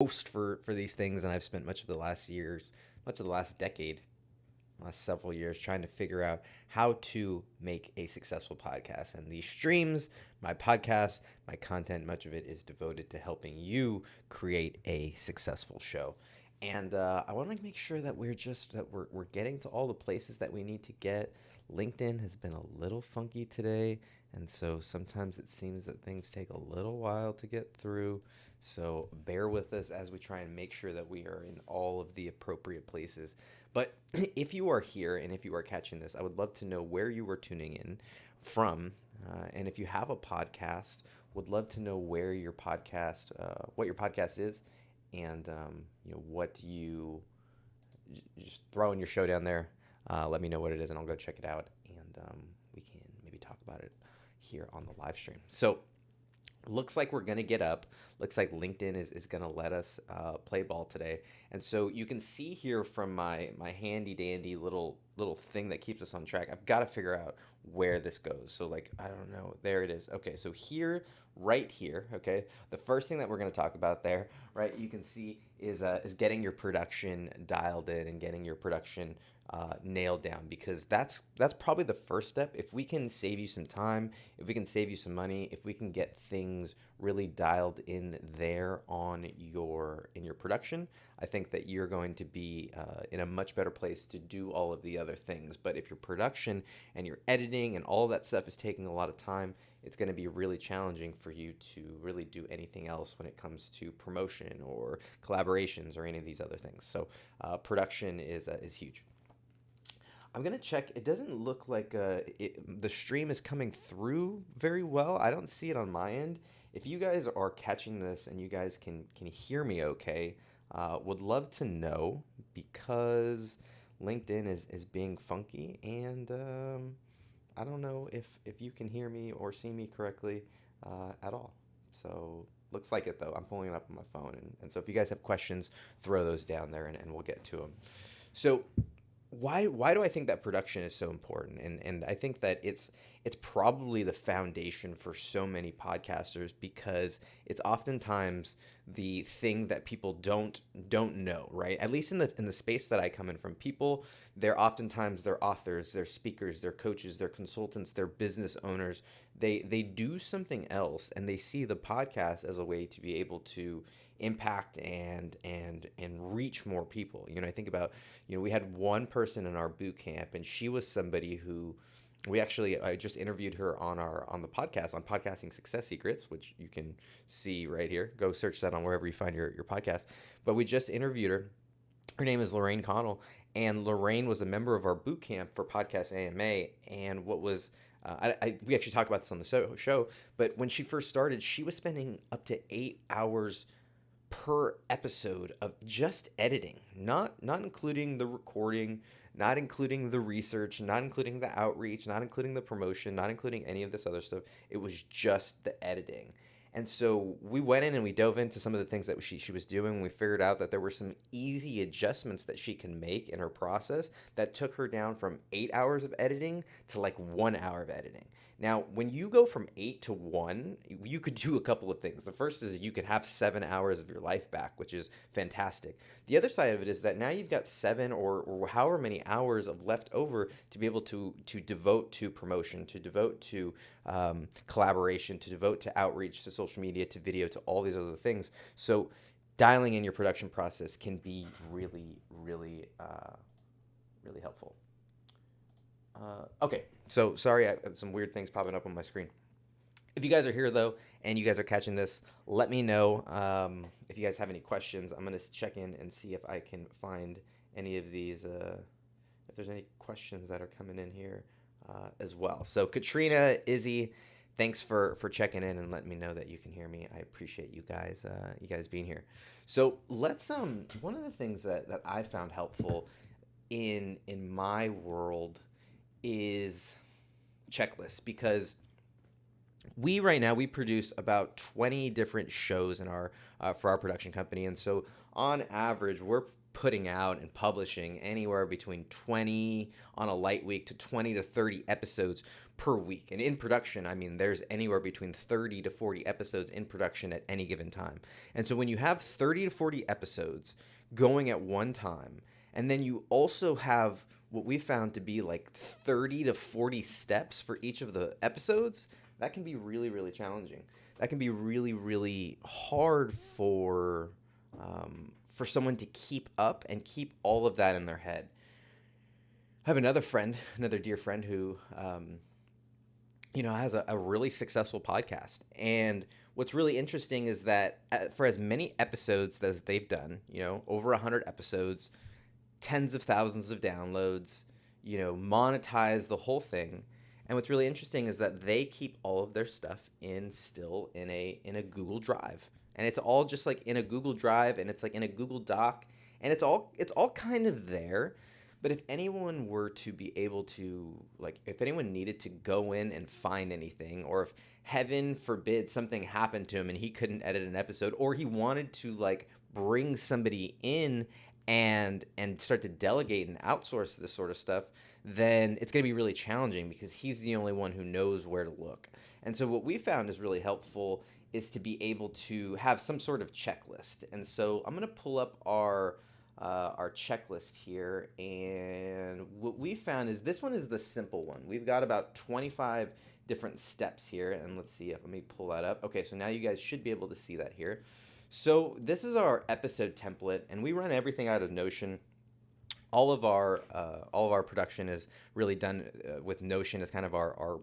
host for these things, and I've spent much of the last decade, last several years, trying to figure out how to make a successful podcast. And these streams, my podcast, my content, much of it is devoted to helping you create a successful show. And I want to make sure that we're getting to all the places that we need to get. LinkedIn has been a little funky today, and so sometimes it seems that things take a little while to get through. So bear with us as we try and make sure that we are in all of the appropriate places. But if you are here and if you are catching this, I would love to know where you are tuning in from. And if you have a podcast, would love to know what your podcast is, and what you just throw in your show down there. Let me know what it is, and I'll go check it out, and we can maybe talk about it here on the live stream. So looks like we're going to get up. Looks like LinkedIn is going to let us play ball today. And so you can see here from my handy dandy little thing that keeps us on track. I've got to figure out where this goes. So like, I don't know. There it is. Okay, so here, right here, okay, the first thing that we're going to talk about there, right, you can see is getting your production dialed in and getting your production nailed down, because that's probably the first step. If we can save you some time, if we can save you some money, if we can get things really dialed in there in your production, I think that you're going to be in a much better place to do all of the other things. But if your production and your editing and all of that stuff is taking a lot of time, it's going to be really challenging for you to really do anything else when it comes to promotion or collaborations or any of these other things. So production is huge. I'm gonna check. It doesn't look like the stream is coming through very well. I don't see it on my end. If you guys are catching this and you guys can hear me okay, would love to know, because LinkedIn is being funky, and I don't know if you can hear me or see me correctly at all. So looks like it though. I'm pulling it up on my phone, and so if you guys have questions, throw those down there, and we'll get to them. So why do I think that production is so important? And I think that it's probably the foundation for so many podcasters, because it's oftentimes the thing that people don't know, right? At least in the space that I come in from, people, they're authors, they're speakers, they're coaches, they're consultants, they're business owners. They do something else, and they see the podcast as a way to be able to impact and reach more people. I think about, we had one person in our boot camp, and she was somebody who I just interviewed her on the podcast, on Podcasting Success Secrets, which you can see right here. Go search that on wherever you find your podcast. But we just interviewed her. Her name is Lorraine Connell, and Lorraine was a member of our boot camp for Podcast AMA. And what was we actually talked about this on the show, but when she first started, she was spending up to 8 hours per episode of just editing, not including the recording, not including the research, not including the outreach, not including the promotion, not including any of this other stuff. It was just the editing. And so we went in and we dove into some of the things that she was doing. We figured out that there were some easy adjustments that she can make in her process that took her down from 8 hours of editing to like 1 hour of editing. Now, when you go from 8 to 1, you could do a couple of things. The first is you could have 7 hours of your life back, which is fantastic. The other side of it is that now you've got seven or however many hours of left over to be able to devote to promotion, to devote to collaboration, to devote to outreach, to social media, to video, to all these other things. So dialing in your production process can be really, really, really helpful. Okay, so sorry, I had some weird things popping up on my screen. If you guys are here though, and you guys are catching this, let me know if you guys have any questions. I'm gonna check in and see if I can find any of these. If there's any questions that are coming in here as well. So Katrina, Izzy, thanks for checking in and letting me know that you can hear me. I appreciate you guys being here. So let's one of the things that I found helpful in my world is checklists, because we right now we produce about 20 different shows in our for our production company, and so on average we're putting out and publishing anywhere between 20 on a light week to 20 to 30 episodes per week. And in production, I mean, there's anywhere between 30 to 40 episodes in production at any given time. And so when you have 30 to 40 episodes going at one time, and then you also have what we found to be like 30 to 40 steps for each of the episodes, that can be really, really challenging. That can be really, really hard for someone to keep up and keep all of that in their head. I have another friend, another dear friend who, has a really successful podcast. And what's really interesting is that for as many episodes as they've done, over 100 episodes, tens of thousands of downloads, monetize the whole thing. And what's really interesting is that they keep all of their stuff still in a Google Drive. And it's all just like in a Google Drive, and it's like in a Google Doc, and it's all kind of there. But if anyone were to be able to, like, if anyone needed to go in and find anything, or if heaven forbid something happened to him and he couldn't edit an episode, or he wanted to like bring somebody in and start to delegate and outsource this sort of stuff, then it's going to be really challenging because he's the only one who knows where to look. And so what we found is really helpful is to be able to have some sort of checklist. And so I'm going to pull up our checklist here, and what we found is this one is the simple one. We've got about 25 different steps here, and let's see if let me pull that up. Okay, so now you guys should be able to see that here. So this is our episode template, and we run everything out of Notion. All of our production is really done with Notion as kind of our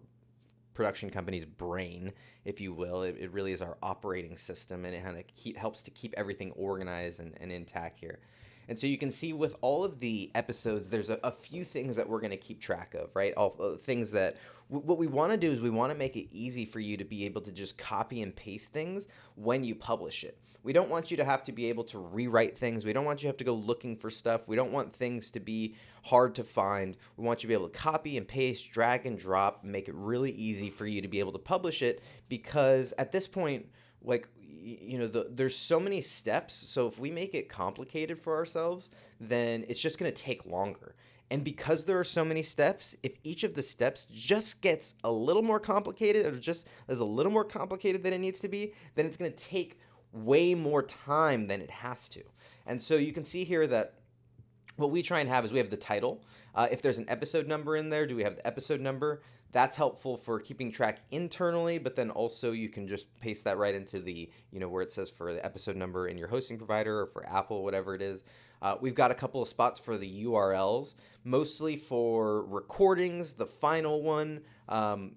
production company's brain, if you will. It really is our operating system, and it kind of helps to keep everything organized and intact here. And so you can see with all of the episodes, there's a few things that we're going to keep track of, right? All things that what we want to do is we want to make it easy for you to be able to just copy and paste things when you publish it. We don't want you to have to be able to rewrite things. We don't want you to have to go looking for stuff. We don't want things to be hard to find. We want you to be able to copy and paste, drag and drop, make it really easy for you to be able to publish it, because at this point, like, there's so many steps. So if we make it complicated for ourselves, then it's just going to take longer. And because there are so many steps, if each of the steps just gets a little more complicated, or just is a little more complicated than it needs to be, then it's going to take way more time than it has to. And so you can see here that what we try and have is we have the title. If there's an episode number in there, do we have the episode number? That's helpful for keeping track internally, but then also you can just paste that right into the, where it says for the episode number in your hosting provider or for Apple, whatever it is. We've got a couple of spots for the URLs, mostly for recordings, the final one,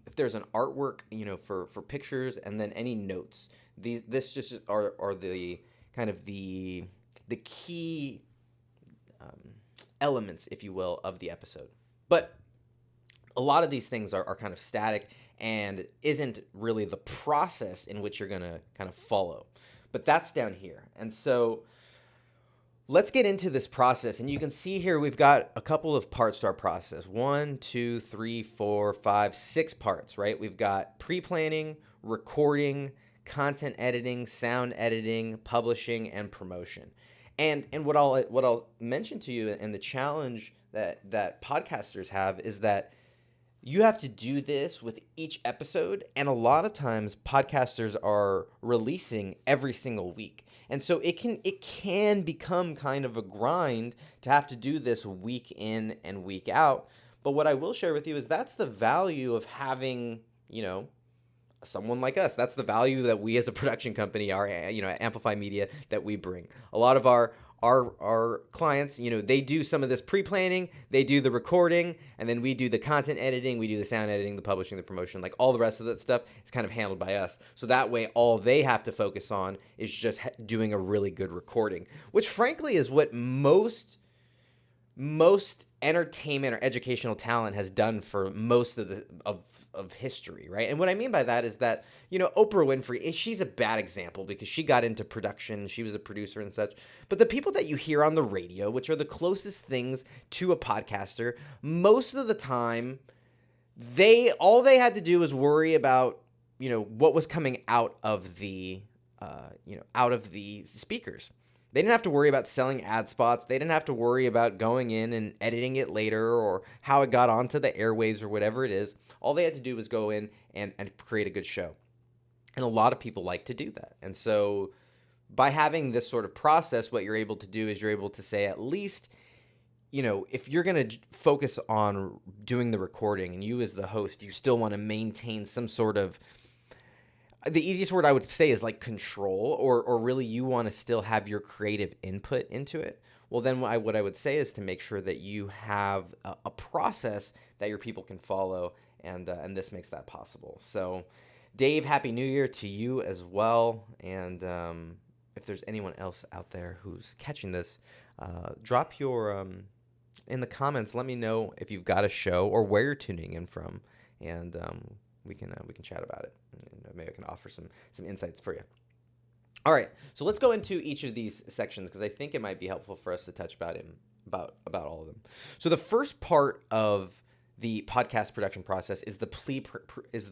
if there's an artwork, for pictures, and then any notes. This just are the kind of the key elements, if you will, of the episode. But a lot of these things are kind of static and isn't really the process in which you're going to kind of follow. But that's down here. And so let's get into this process. And you can see here we've got a couple of parts to our process. 1, 2, 3, 4, 5, 6 parts, right? We've got pre-planning, recording, content editing, sound editing, publishing, and promotion. And what I'll mention to you, and the challenge that podcasters have, is that you have to do this with each episode, and a lot of times podcasters are releasing every single week. And so it can become kind of a grind to have to do this week in and week out. But what I will share with you is that's the value of having, someone like us. That's the value that we as a production company are, Amplify Media, that we bring. A lot of our clients, they do some of this pre-planning, they do the recording, and then we do the content editing, we do the sound editing, the publishing, the promotion, like all the rest of that stuff is kind of handled by us. So that way, all they have to focus on is just doing a really good recording, which frankly is what most entertainment or educational talent has done for most of history, right? And what I mean by that is that, Oprah Winfrey, she's a bad example because she got into production, she was a producer and such. But the people that you hear on the radio, which are the closest things to a podcaster, most of the time, all they had to do was worry about what was coming out of the speakers. They didn't have to worry about selling ad spots. They didn't have to worry about going in and editing it later or how it got onto the airwaves or whatever it is. All they had to do was go in and create a good show. And a lot of people like to do that. And so by having this sort of process, what you're able to do is you're able to say, at least, if you're going to focus on doing the recording and you as the host, you still want to maintain some sort of, the easiest word I would say is like control, or really you want to still have your creative input into it. Well, then what I would say is to make sure that you have a process that your people can follow, and this makes that possible. So, Dave, Happy New Year to you as well. And if there's anyone else out there who's catching this, drop your in the comments. Let me know if you've got a show or where you're tuning in from, and we can chat about it. And maybe I can offer some insights for you. All right, so let's go into each of these sections because I think it might be helpful for us to touch about all of them. So the first part of the podcast production process is the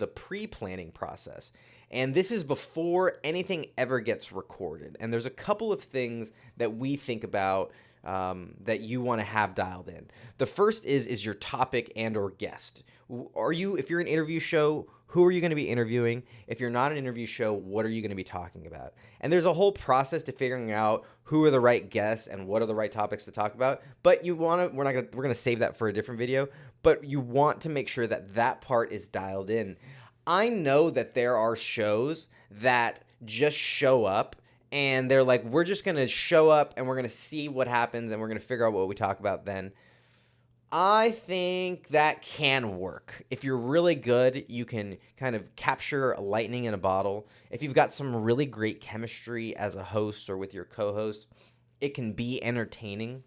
pre-planning process. And this is before anything ever gets recorded. And there's a couple of things that we think about that you want to have dialed in. The first is your topic and or guest. If you're an interview show, who are you going to be interviewing? If you're not an interview show, what are you going to be talking about? And there's a whole process to figuring out who are the right guests and what are the right topics to talk about. But we're going to save that for a different video, but you want to make sure that part is dialed in. I know that there are shows that just show up and they're like, we're just going to show up and we're going to see what happens and we're going to figure out what we talk about then. I think that can work. If you're really good, you can kind of capture lightning in a bottle. If you've got some really great chemistry as a host or with your co-host, it can be entertaining.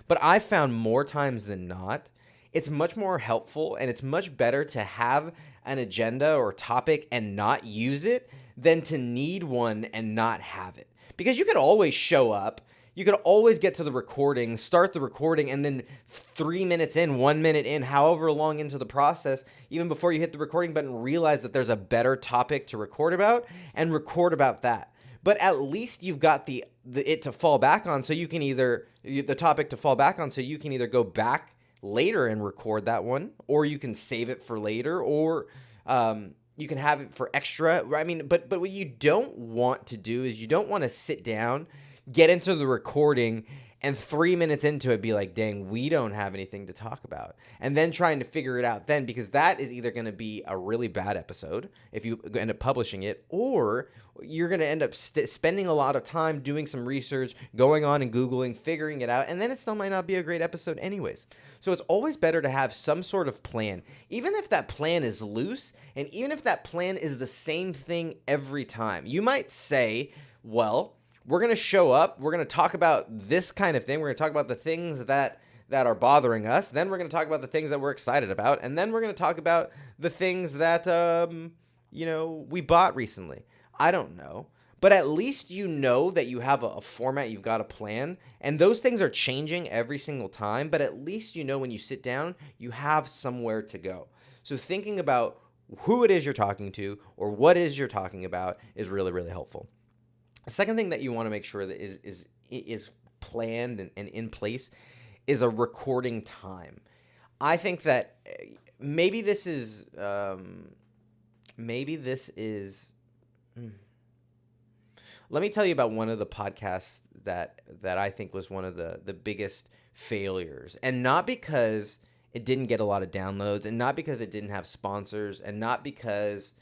But I found more times than not, it's much more helpful and it's much better to have an agenda or topic and not use it than to need one and not have it. Because you could always show up. You could always get to the recording, start the recording, and then 3 minutes in, 1 minute in, however long into the process, even before you hit the recording button, realize that there's a better topic to record about and record about that. But at least you've got it to fall back on, so you can the topic to fall back on, so you can either go back later and record that one, or you can save it for later, or you can have it for extra. I mean, but what you don't want to do is you don't want to sit down, get into the recording, and 3 minutes into it be like, dang, we don't have anything to talk about. And then trying to figure it out then, because that is either going to be a really bad episode if you end up publishing it, or you're going to end up spending a lot of time doing some research, going on and Googling, figuring it out, and then it still might not be a great episode anyways. So it's always better to have some sort of plan, even if that plan is loose, and even if that plan is the same thing every time. You might say, well, we're going to show up, we're going to talk about this kind of thing, we're going to talk about the things that are bothering us, then we're going to talk about the things that we're excited about, and then we're going to talk about the things that, we bought recently. I don't know. But at least you know that you have a format, you've got a plan, and those things are changing every single time, but at least you know when you sit down, you have somewhere to go. So thinking about who it is you're talking to or what it is you're talking about is really, really helpful. The second thing that you want to make sure that is planned and in place is a recording time. I think that maybe this is let me tell you about one of the podcasts that I think was one of the biggest failures, and not because it didn't get a lot of downloads, and not because it didn't have sponsors, and not because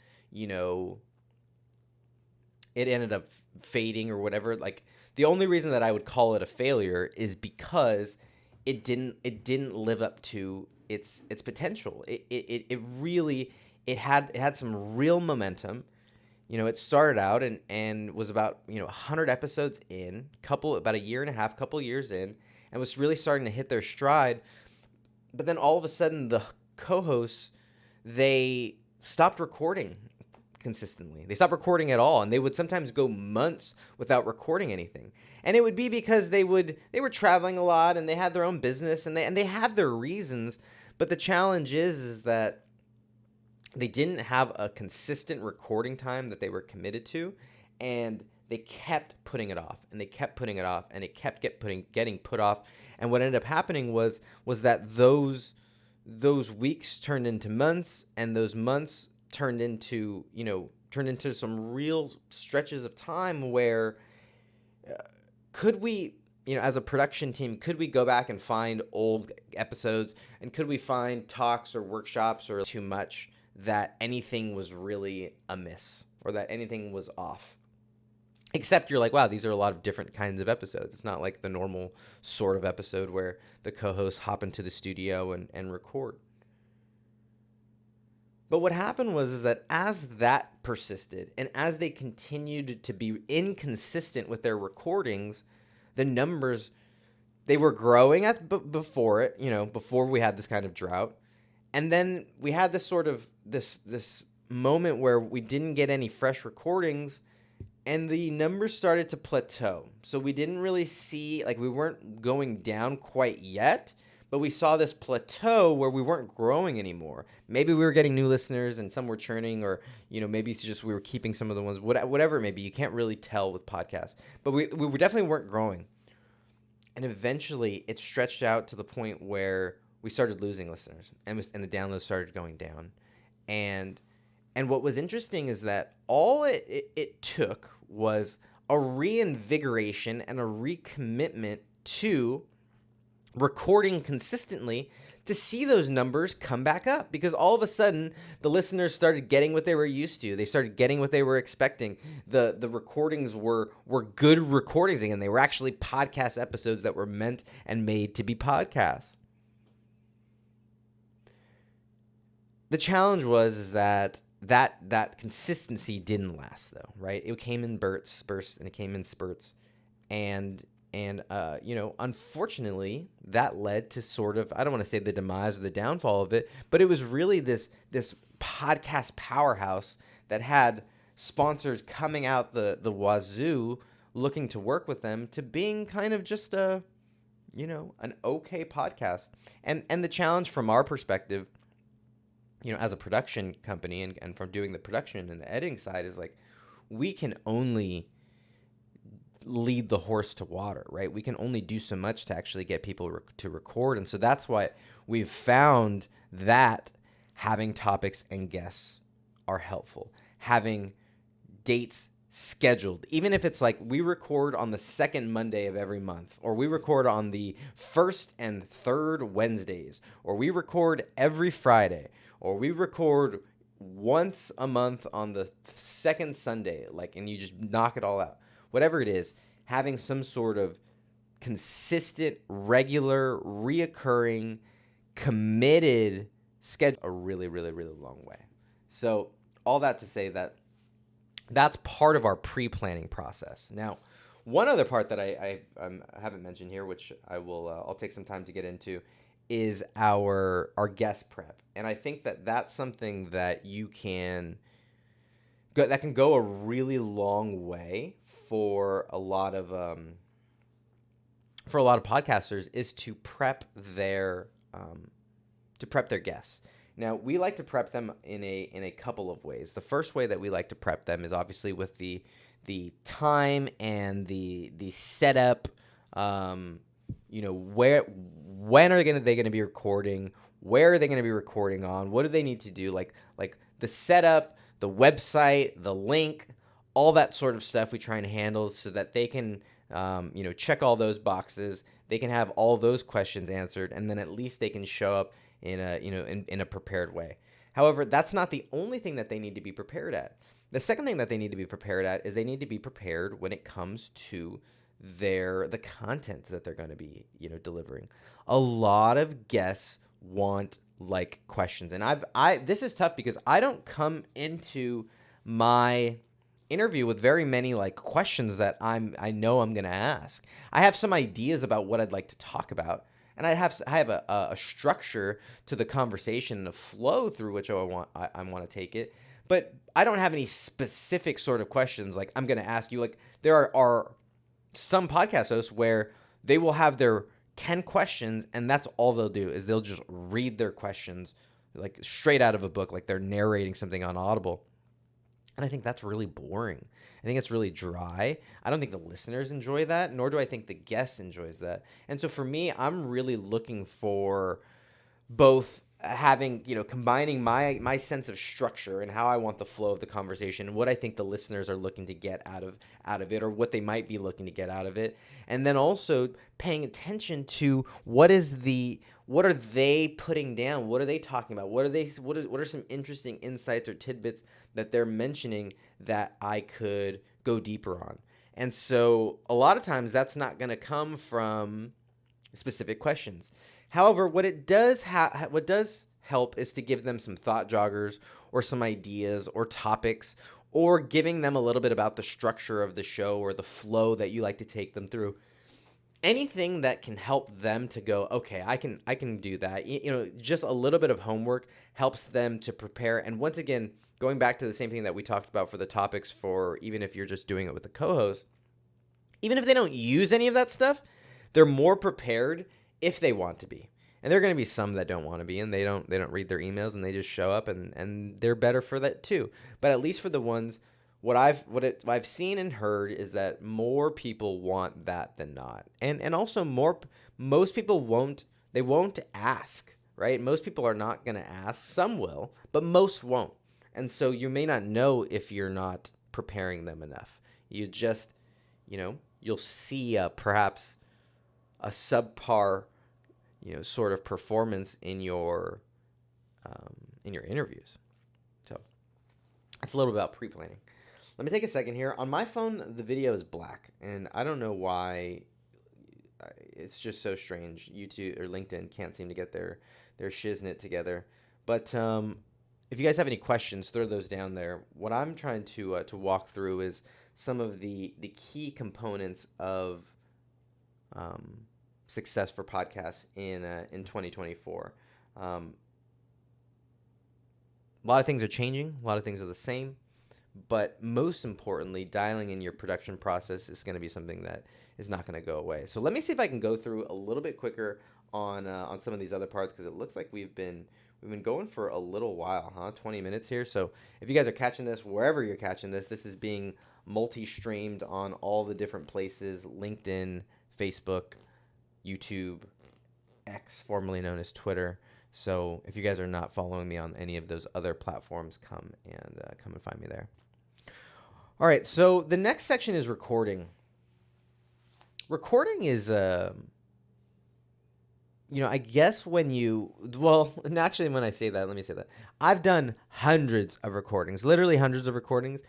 it ended up fading or whatever. Like, the only reason that I would call it a failure is because it didn't live up to its potential. It really had some real momentum. It started out and was about 100 episodes in, about a year and a half, couple years in, and was really starting to hit their stride. But then all of a sudden, the co-hosts, they stopped recording consistently. They stopped recording at all, and they would sometimes go months without recording anything. And it would be because they were traveling a lot, and they had their own business, and they had their reasons. But the challenge is that they didn't have a consistent recording time that they were committed to, and they kept putting it off, and they kept putting it off, and it kept getting put off. And what ended up happening was that those weeks turned into months, and those months turned into some real stretches of time where could we, as a production team, could we go back and find old episodes, and could we find talks or workshops or too much that anything was really amiss or that anything was off? Except you're like, wow, these are a lot of different kinds of episodes. It's not like the normal sort of episode where the co-hosts hop into the studio and record. But what happened is that as that persisted and as they continued to be inconsistent with their recordings, the numbers, they were growing before it, before we had this kind of drought. And then we had this sort of this moment where we didn't get any fresh recordings, and the numbers started to plateau. So we didn't really see, like, we weren't going down quite yet, but we saw this plateau where we weren't growing anymore. Maybe we were getting new listeners and some were churning, or, maybe it's just we were keeping some of the ones, whatever it may be. You can't really tell with podcasts, but we definitely weren't growing. And eventually it stretched out to the point where we started losing listeners, and the downloads started going down. And what was interesting is that all it took was a reinvigoration and a recommitment to recording consistently to see those numbers come back up, because all of a sudden the listeners started getting what they were used to. They started getting what they were expecting. The recordings were good recordings, and they were actually podcast episodes that were meant and made to be podcasts. The challenge was that consistency didn't last, though, right? It came in spurts, and it came in spurts, and unfortunately, that led to sort of, I don't want to say the demise or the downfall of it, but it was really this podcast powerhouse that had sponsors coming out the wazoo looking to work with them, to being kind of just an okay podcast. And the challenge from our perspective, as a production company and from doing the production and the editing side, is like, we can only lead the horse to water, right? We can only do so much to actually get people to record. And so that's why we've found that having topics and guests are helpful. Having dates scheduled, even if it's like we record on the second Monday of every month, or we record on the first and third Wednesdays, or we record every Friday, or we record once a month on the second Sunday, and you just knock it all out. Whatever it is, having some sort of consistent, regular, reoccurring, committed schedule a really, really, really long way. So all that to say that that's part of our pre-planning process. Now, one other part that I haven't mentioned here, which I'll take some time to get into, is our guest prep. And I think that that's something that that can go a really long way for a lot of podcasters, is to prep their guests. Now, we like to prep them in a couple of ways. The first way that we like to prep them is obviously with the time and the setup. When are they going to be recording? Where are they going to be recording on? What do they need to do? Like the setup, the website, the link, all that sort of stuff we try and handle so that they can, check all those boxes. They can have all those questions answered, and then at least they can show up in a prepared way. However, that's not the only thing that they need to be prepared at. The second thing that they need to be prepared at is they need to be prepared when it comes to the content that they're going to be, delivering. A lot of guests want questions, and this is tough because I don't come into my interview with very many questions that I know I'm going to ask. I have some ideas about what I'd like to talk about, and I have a structure to the conversation and a flow through which I want to take it. But I don't have any specific sort of questions I'm going to ask you. There are some podcast hosts where they will have their 10 questions, and that's all they'll do is they'll just read their questions like straight out of a book, like they're narrating something on Audible. And I think that's really boring. I think it's really dry. I don't think the listeners enjoy that, nor do I think the guest enjoys that. And so for me, I'm really looking for both having, combining my sense of structure and how I want the flow of the conversation and what I think the listeners are looking to get out of it, or what they might be looking to get out of it. And then also paying attention to what are they putting down? What are they talking about? What are some interesting insights or tidbits that they're mentioning that I could go deeper on? And so a lot of times that's not going to come from specific questions. However, what does help is to give them some thought joggers or some ideas or topics, or giving them a little bit about the structure of the show or the flow that you like to take them through. Anything that can help them to go, okay, I can do that. Just a little bit of homework helps them to prepare. And once again, going back to the same thing that we talked about for the topics, for even if you're just doing it with a co-host, even if they don't use any of that stuff, they're more prepared if they want to be. And there are going to be some that don't want to be, and they don't read their emails, and they just show up, and they're better for that too. But at least for the ones, what I've seen and heard is that more people want that than not. And also most people won't ask, right? Most people are not going to ask. Some will, but most won't. And so you may not know if you're not preparing them enough. You just, you'll see perhaps a subpar, sort of performance in your interviews. So that's a little about pre-planning. Let me take a second here. On my phone, the video is black, and I don't know why. It's just so strange. YouTube or LinkedIn can't seem to get their shiznit together. But if you guys have any questions, throw those down there. What I'm trying to walk through is some of the key components of success for podcasts in 2024. A lot of things are changing. A lot of things are the same. But most importantly, dialing in your production process is going to be something that is not going to go away. So let me see if I can go through a little bit quicker on some of these other parts, because it looks like we've been going for a little while, 20 minutes here. So if you guys are catching this, wherever you're catching this is being multi-streamed on all the different places: LinkedIn, Facebook, YouTube, X, formerly known as Twitter. So if you guys are not following me on any of those other platforms, come and find me there. All right, so the next section is recording. Recording is, I guess when I say that, let me say that. I've done hundreds of recordings, literally hundreds of recordings,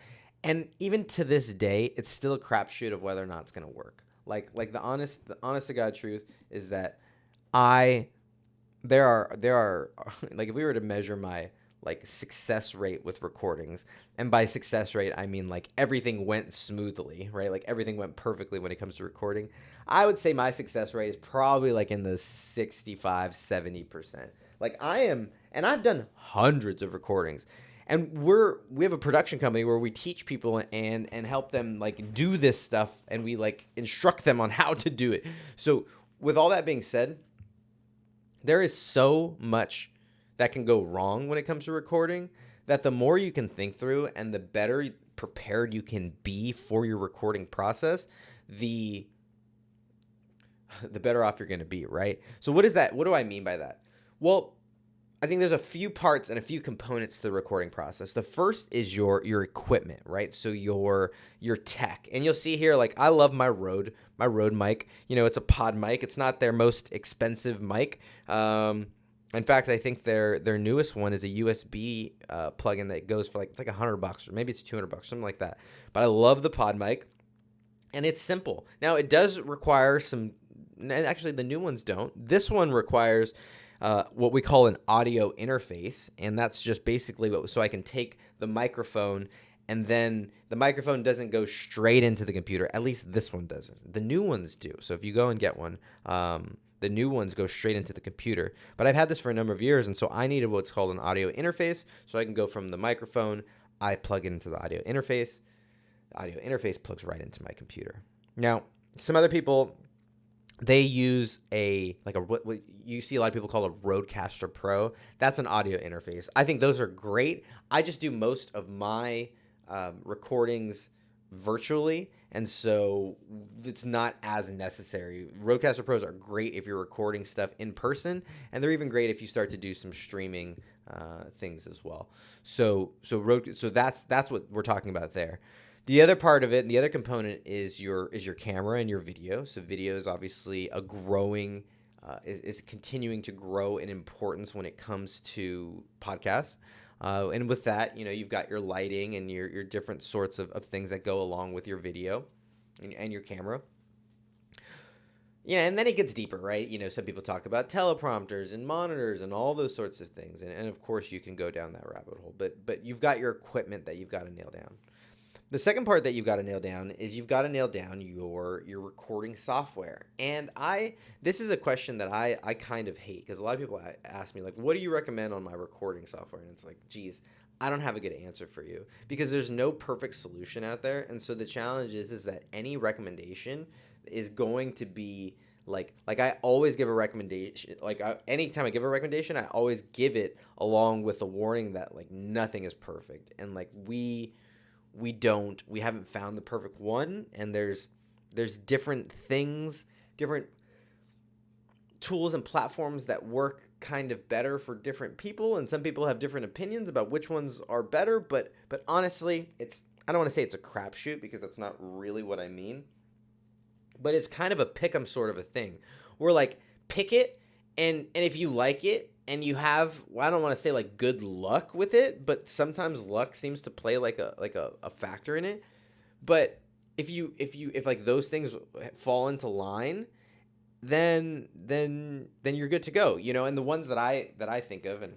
and even to this day, it's still a crapshoot of whether or not it's going to work. Like the honest to God truth is that there are like, if we were to measure my success rate with recordings, and by success rate I mean like everything went smoothly, right? Like everything went perfectly when it comes to recording, I would say my success rate is probably like in the 65-70%. Like and I've done hundreds of recordings, and we have a production company where we teach people and help them like do this stuff, and we like instruct them on how to do it. So with all that being said, there is so much that can go wrong when it comes to recording, that the more you can think through and the better prepared you can be for your recording process, the better off you're going to be, right? So what is that? What do I mean by that? Well, I think there's a few parts and a few components to the recording process. The first is your equipment, right? So your tech. And you'll see here, like, I love my Rode mic. It's a pod mic. It's not their most expensive mic. In fact, I think their newest one is a USB plugin that goes for it's like $100, or maybe it's $200, something like that. But I love the pod mic, and it's simple. Now, it does require some, and actually the new ones don't. This one requires what we call an audio interface, and that's just basically so I can take the microphone, and then the microphone doesn't go straight into the computer. At least this one doesn't. The new ones do. So if you go and get one, the new ones go straight into the computer. But I've had this for a number of years, and so I needed what's called an audio interface, so I can go from the microphone, I plug it into the audio interface. The audio interface plugs right into my computer. Now, some other people they use what you see a lot of people call a Rodecaster Pro. That's an audio interface. I think those are great. I just do most of my recordings virtually, and so it's not as necessary. Rodecaster Pros are great if you're recording stuff in person, and they're even great if you start to do some streaming things as well. So that's what we're talking about there. The other part of it, the other component is your camera and your video. So video is obviously a growing, is continuing to grow in importance when it comes to podcasts. And with that, you've got your lighting and your different sorts of things that go along with your video and your camera. Yeah, and then it gets deeper, right? Some people talk about teleprompters and monitors and all those sorts of things. And of course, you can go down that rabbit hole. But you've got your equipment that you've got to nail down. The second part that you've got to nail down is you've got to nail down your recording software. And this is a question that I kind of hate, because a lot of people ask me, like, what do you recommend on my recording software? And it's like, geez, I don't have a good answer for you, because there's no perfect solution out there. And so the challenge is that any recommendation is going to be like I always give a recommendation. Anytime I give a recommendation, I always give it along with a warning that like nothing is perfect, and like we haven't found the perfect one, and there's different things, different tools and platforms that work kind of better for different people, and some people have different opinions about which ones are better, but honestly, I don't want to say it's a crapshoot, because that's not really what I mean, but it's kind of a pick 'em sort of a thing, where like pick it, and if you like it, and you have, well, I don't want to say like good luck with it, but sometimes luck seems to play like a factor in it. But if like those things fall into line, then you're good to go, And the ones that I think of, and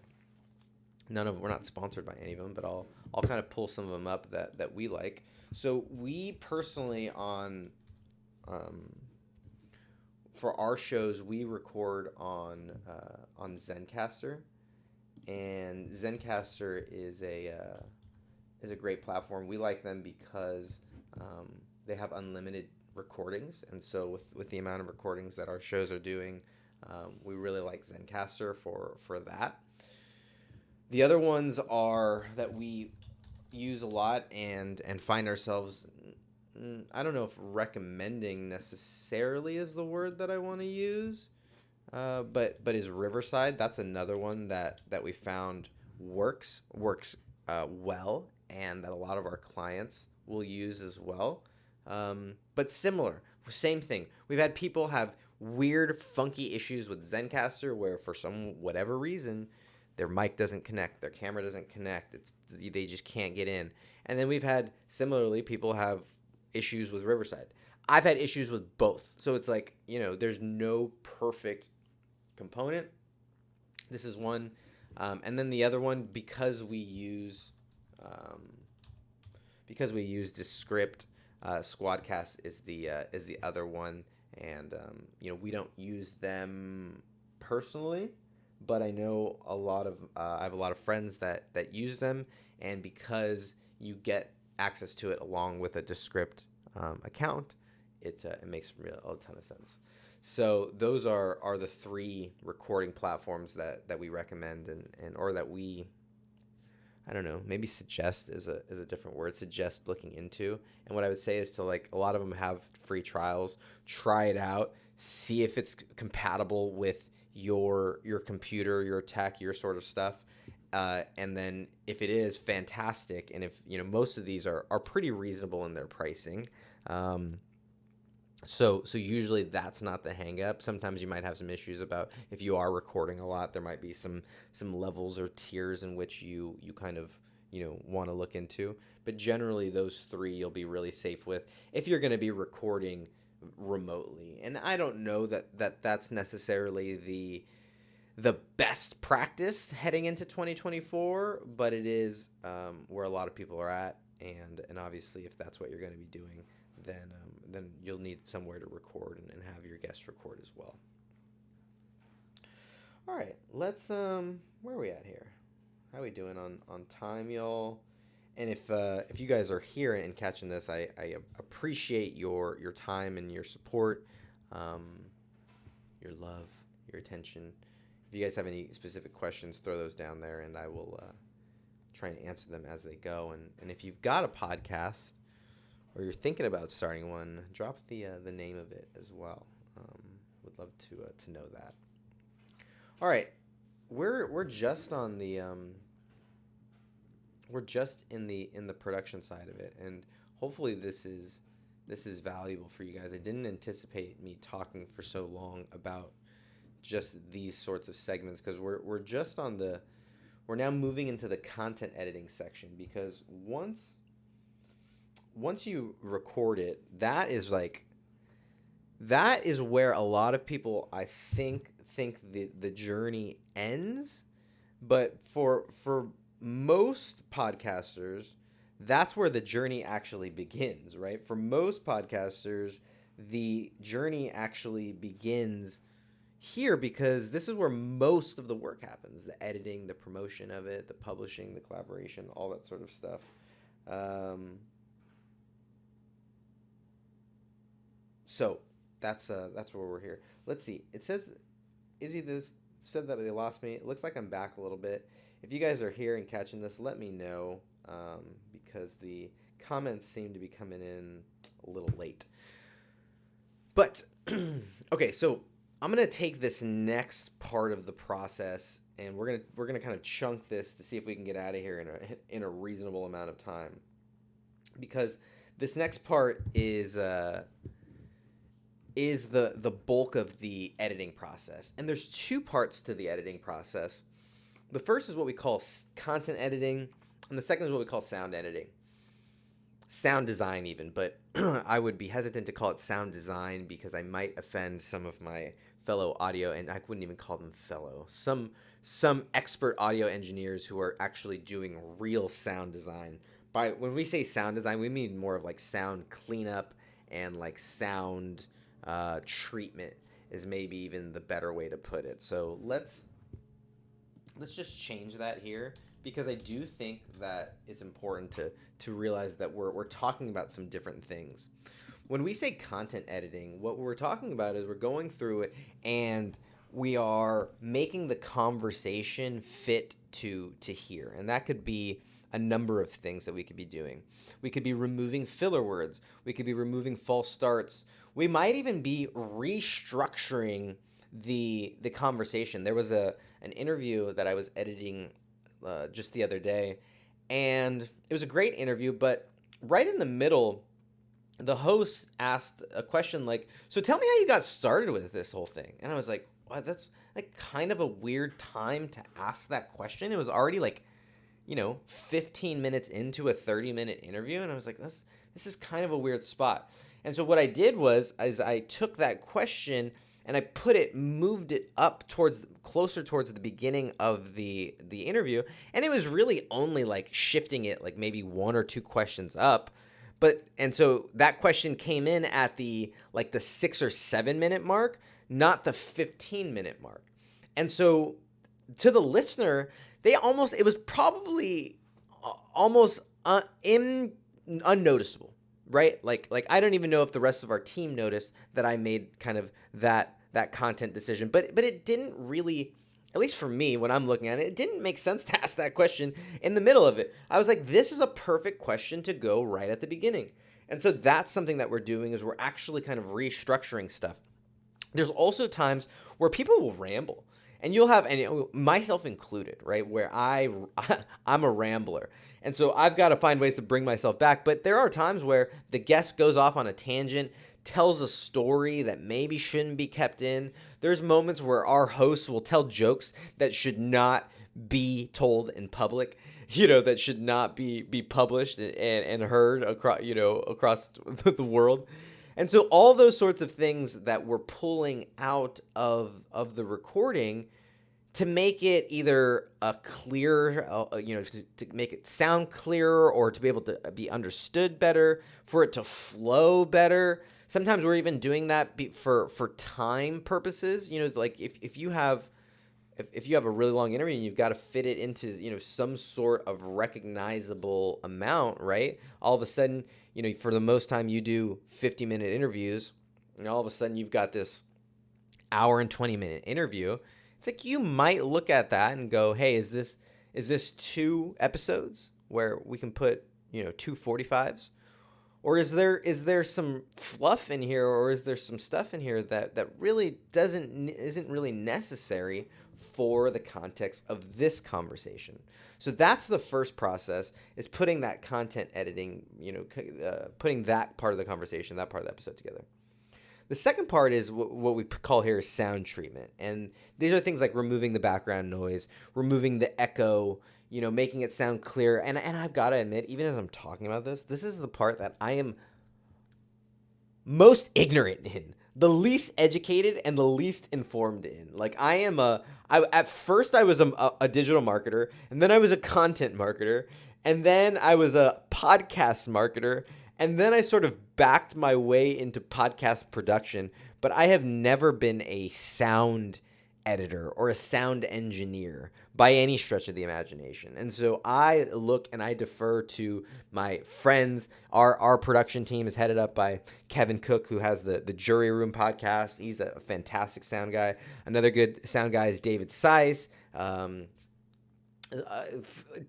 we're not sponsored by any of them, but I'll kind of pull some of them up that we like. So we personally for our shows, we record on Zencastr, and Zencastr is a great platform. We like them because they have unlimited recordings, and so with the amount of recordings that our shows are doing, we really like Zencastr for that. The other ones are that we use a lot and find ourselves, I don't know if recommending necessarily is the word that I want to use, but is Riverside. That's another one that we found works well, and that a lot of our clients will use as well. But similar, same thing. We've had people have weird, funky issues with Zencastr, where for whatever reason, their mic doesn't connect, their camera doesn't connect. They just can't get in. And then we've had, similarly, people have issues with Riverside. I've had issues with both. So it's like, there's no perfect component. This is one. And then the other one, because we use Descript, Squadcast is the other one. And, we don't use them personally, but I know I have a lot of friends that use them, and because you get access to it along with a Descript account, it makes a ton of sense. So those are the three recording platforms that we recommend, and or that we, I don't know, maybe suggest is a different word, suggest looking into. And what I would say is to, like, a lot of them have free trials. Try it out, see if it's compatible with your computer, your tech, your sort of stuff. And then if it is, fantastic. And if, most of these are pretty reasonable in their pricing. So usually that's not the hang up. Sometimes you might have some issues about, if you are recording a lot, there might be some levels or tiers in which you kind of, want to look into. But generally those three you'll be really safe with if you're going to be recording remotely. And I don't know that's necessarily the best practice heading into 2024, but it is where a lot of people are at, and obviously if that's what you're going to be doing, then you'll need somewhere to record and have your guests record as well. All right, let's where are we at here? How are we doing on time, y'all? And if you guys are here and catching this, I appreciate your time and your support. your love, your attention. If you guys have any specific questions, throw those down there, and I will try and answer them as they go. And if you've got a podcast or you're thinking about starting one, drop the name of it as well. Would love to know that. All right, we're just on the we're just in the production side of it, and hopefully this is valuable for you guys. I didn't anticipate me talking for so long about just these sorts of segments, because we're just on the we're now moving into the content editing section, because once you record it, that is where a lot of people, I think the journey ends. But for most podcasters, that's where the journey actually begins, right? For most podcasters, the journey actually begins here, because this is where most of the work happens: the editing, the promotion of it, the publishing, the collaboration, all that sort of stuff. So that's where we're here. Let's see. It says Izzy said that they lost me. It looks like I'm back a little bit. If you guys are here and catching this, let me know, because the comments seem to be coming in a little late. But okay, so I'm gonna take this next part of the process, and we're gonna kind of chunk this to see if we can get out of here in a reasonable amount of time, because this next part is the bulk of the editing process. And there's two parts to the editing process. The first is what we call content editing, and the second is what we call sound editing. Sound design even, but I would be hesitant to call it sound design, because I might offend some of my fellow audio, and I wouldn't even call them fellow, some expert audio engineers who are actually doing real sound design. When we say sound design, we mean more of like sound cleanup and like sound treatment is maybe even the better way to put it. So let's just change that here, because I do think that it's important to realize that we're talking about some different things. When we say content editing, what we're talking about is we're going through it and we are making the conversation fit to here. And that could be a number of things that we could be doing. We could be removing filler words. We could be removing false starts. We might even be restructuring the conversation. There was an interview that I was editing just the other day, and it was a great interview, but right in the middle, the host asked a question like, "So tell me how you got started with this whole thing." And I was like, "Wow, that's like kind of a weird time to ask that question." It was already 15 minutes into a 30-minute interview, and I was like, this is kind of a weird spot. And so what I did was I took that question and I moved it up closer towards the beginning of the interview, and it was really only like shifting it like maybe one or two questions up. And so that question came in at the 6 or 7 minute mark, not the 15-minute mark. And so to the listener, it was probably almost unnoticeable, right? Like I don't even know if the rest of our team noticed that I made kind of that content decision, but it didn't really, at least for me, when I'm looking at it, it didn't make sense to ask that question in the middle of it. I was like, this is a perfect question to go right at the beginning. And so that's something that we're doing, is we're actually kind of restructuring stuff. There's also times where people will ramble, and you'll have, and myself included, right, where I'm a rambler. And so I've got to find ways to bring myself back. But there are times where the guest goes off on a tangent, tells a story that maybe shouldn't be kept in. There's moments where our hosts will tell jokes that should not be told in public, that should not be published and heard across the world. And so all those sorts of things that we're pulling out of the recording to make it either a clear, to make it sound clearer, or to be able to be understood better, for it to flow better. Sometimes we're even doing that for time purposes. Like if you have a really long interview and you've got to fit it into some sort of recognizable amount, right? All of a sudden, for the most time you do 50-minute interviews, and all of a sudden you've got this hour and 20-minute interview, it's like you might look at that and go, hey, is this 2 episodes where we can put, 2 45s? Or is there some fluff in here, or is there some stuff in here that really isn't really necessary for the context of this conversation? So that's the first process, is putting that content editing, putting that part of the conversation, that part of the episode together. The second part is what we call here sound treatment. And these are things like removing the background noise, removing the echo, making it sound clear. And I've got to admit, even as I'm talking about this is the part that I am most ignorant in, the least educated and the least informed in. Like at first I was a digital marketer, and then I was a content marketer, and then I was a podcast marketer, and then I sort of backed my way into podcast production, but I have never been a sound editor or a sound engineer by any stretch of the imagination. And so I look and I defer to my friends. Our production team is headed up by Kevin Cook, who has the Jury Room podcast. He's a fantastic sound guy. Another good sound guy is David Seiss.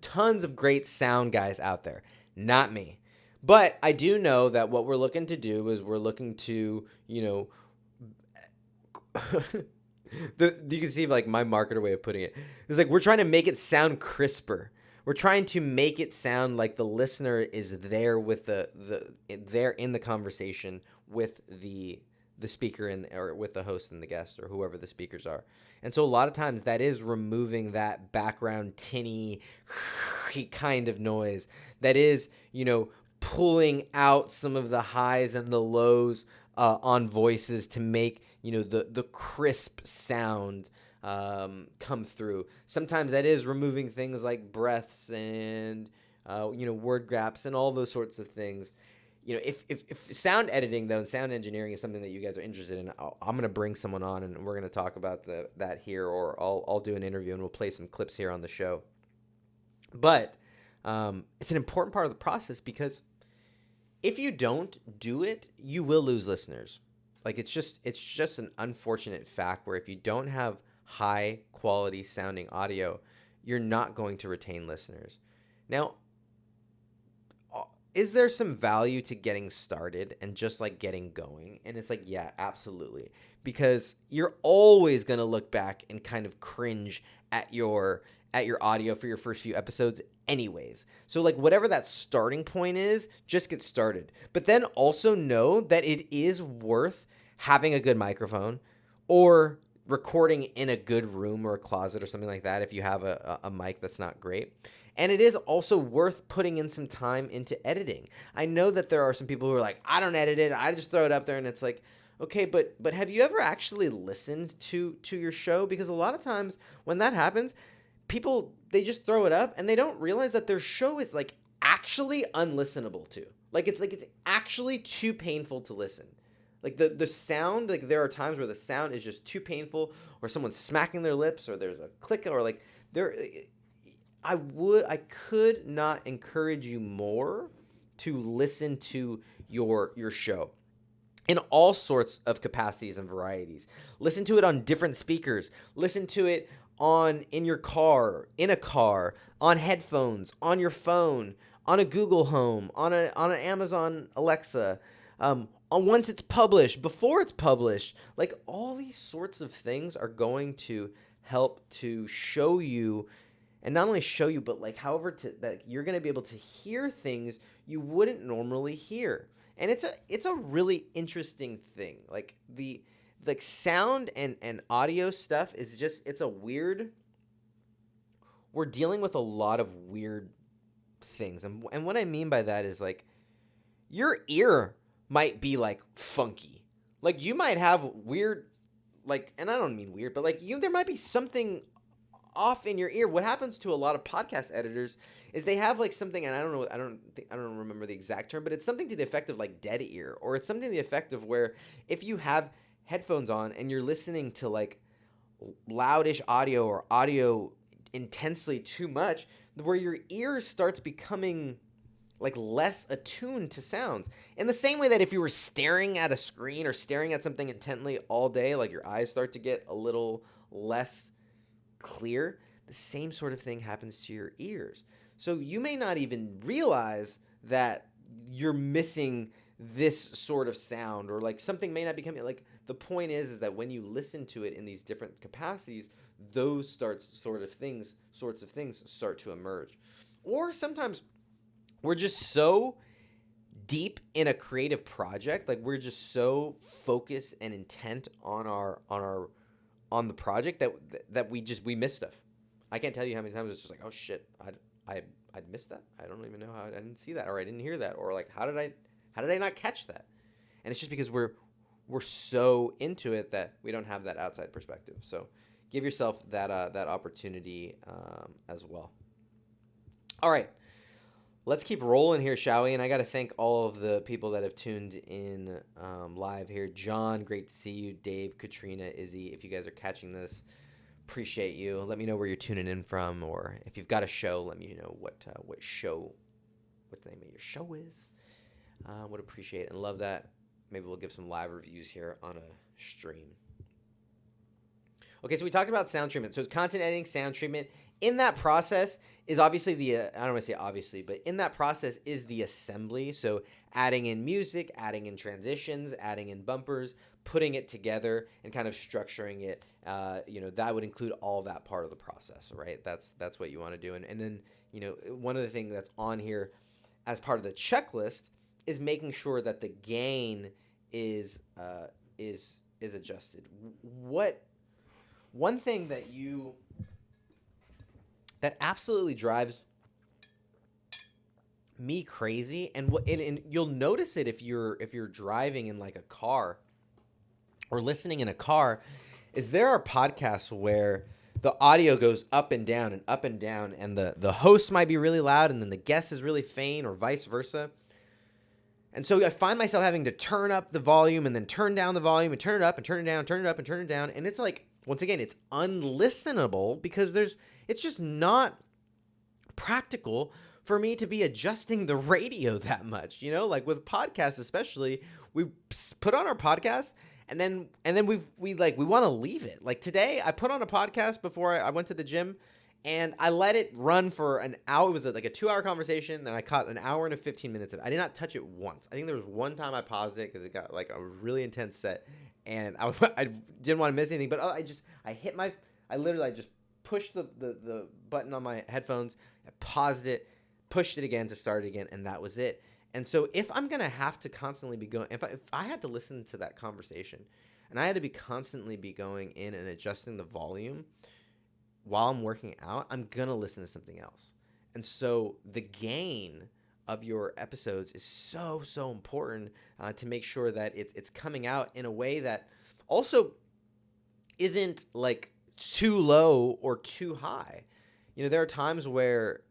Tons of great sound guys out there. Not me. But I do know that what we're looking to do is we're looking to, you can see like my marketer way of putting it. It's like we're trying to make it sound crisper. We're trying to make it sound like the listener is there with there in the conversation with the speaker or with the host and the guest or whoever the speakers are. And so a lot of times that is removing that background tinny kind of noise. That is, pulling out some of the highs and the lows on voices to make the crisp sound come through. Sometimes that is removing things like breaths and word gaps and all those sorts of things. If sound editing though and sound engineering is something that you guys are interested in, I'm gonna bring someone on and we're gonna talk about that here, or I'll do an interview and we'll play some clips here on the show. But it's an important part of the process, because if you don't do it, you will lose listeners. Like it's just an unfortunate fact where if you don't have high quality sounding audio, you're not going to retain listeners. Now, is there some value to getting started and just like getting going? And it's like, yeah, absolutely. Because you're always going to look back and kind of cringe at your audio for your first few episodes anyways. So like whatever that starting point is, just get started. But then also know that it is worth having a good microphone or recording in a good room or a closet or something like that if you have a mic that's not great. And it is also worth putting in some time into editing. I know that there are some people who are like, I don't edit it, I just throw it up there, and it's like, okay, but have you ever actually listened to your show? Because a lot of times when that happens, people, they just throw it up and they don't realize that their show is like actually unlistenable to. Like it's actually too painful to listen. Like the sound, like there are times where the sound is just too painful, or someone's smacking their lips, or there's a click, or like I could not encourage you more to listen to your show in all sorts of capacities and varieties. Listen to it on different speakers. Listen to it in your car, in a car, on headphones, on your phone, on a Google Home, on an Amazon Alexa, once it's published, before it's published. Like all these sorts of things are going to help to show you, and not only show you, but like that you're going to be able to hear things you wouldn't normally hear. And it's a really interesting thing. Like the sound and audio stuff is just, we're dealing with a lot of weird things. And what I mean by that is like your ear might be like funky. Like you might have weird, like, and I don't mean weird, but like there might be something off in your ear. What happens to a lot of podcast editors is they have like something, and I don't remember the exact term, but it's something to the effect of like dead ear, or it's something to the effect of where if you have headphones on and you're listening to like loudish audio or audio intensely too much, where your ear starts becoming like less attuned to sounds. In the same way that if you were staring at a screen or staring at something intently all day, like your eyes start to get a little less clear, the same sort of thing happens to your ears. So you may not even realize that you're missing this sort of sound, or like something may not be coming. Like the point is that when you listen to it in these different capacities, those sorts of things start to emerge. Or sometimes we're just so deep in a creative project, like we're just so focused and intent on the project that we miss stuff. I can't tell you how many times it's just like, oh shit, I missed that. I don't even know how I didn't see that, or I didn't hear that, or like how did I not catch that? And it's just because we're so into it that we don't have that outside perspective. So give yourself that opportunity as well. All right. Let's keep rolling here, shall we? And I got to thank all of the people that have tuned in live here. John, great to see you. Dave, Katrina, Izzy, if you guys are catching this, appreciate you. Let me know where you're tuning in from, or if you've got a show, let me know what the name of your show is. Would appreciate and love that. Maybe we'll give some live reviews here on a stream. Okay, so we talked about sound treatment. So it's content editing, sound treatment. In that process is obviously I don't want to say obviously, but in that process is the assembly. So adding in music, adding in transitions, adding in bumpers, putting it together, and kind of structuring it. That would include all that part of the process, right? That's what you want to do. And then, one of the things that's on here as part of the checklist is making sure that the gain is adjusted. One thing that absolutely drives me crazy, and you'll notice it if you're driving in like a car or listening in a car, is there are podcasts where the audio goes up and down and up and down, and the host might be really loud and then the guest is really faint, or vice versa. And so I find myself having to turn up the volume and then turn down the volume and turn it up and turn it down, turn it up and turn it down. And it's like, once again, it's unlistenable because it's just not practical for me to be adjusting the radio that much. Like with podcasts especially, we put on our podcast and then we want to leave it. Like today, I put on a podcast before I went to the gym, and I let it run for an hour. It was like a 2-hour conversation. Then I caught an hour and 15 minutes of it. I did not touch it once. I think there was one time I paused it because it got like a really intense set, and I didn't want to miss anything. But I just pushed the button on my headphones, I paused it, pushed it again to start it again, and that was it. And so if I'm going to have to constantly be going, if I had to listen to that conversation and I had to be constantly be going in and adjusting the volume while I'm working out, I'm going to listen to something else. And so the gain of your episodes is so, so important to make sure that it's coming out in a way that also isn't like too low or too high. There are times where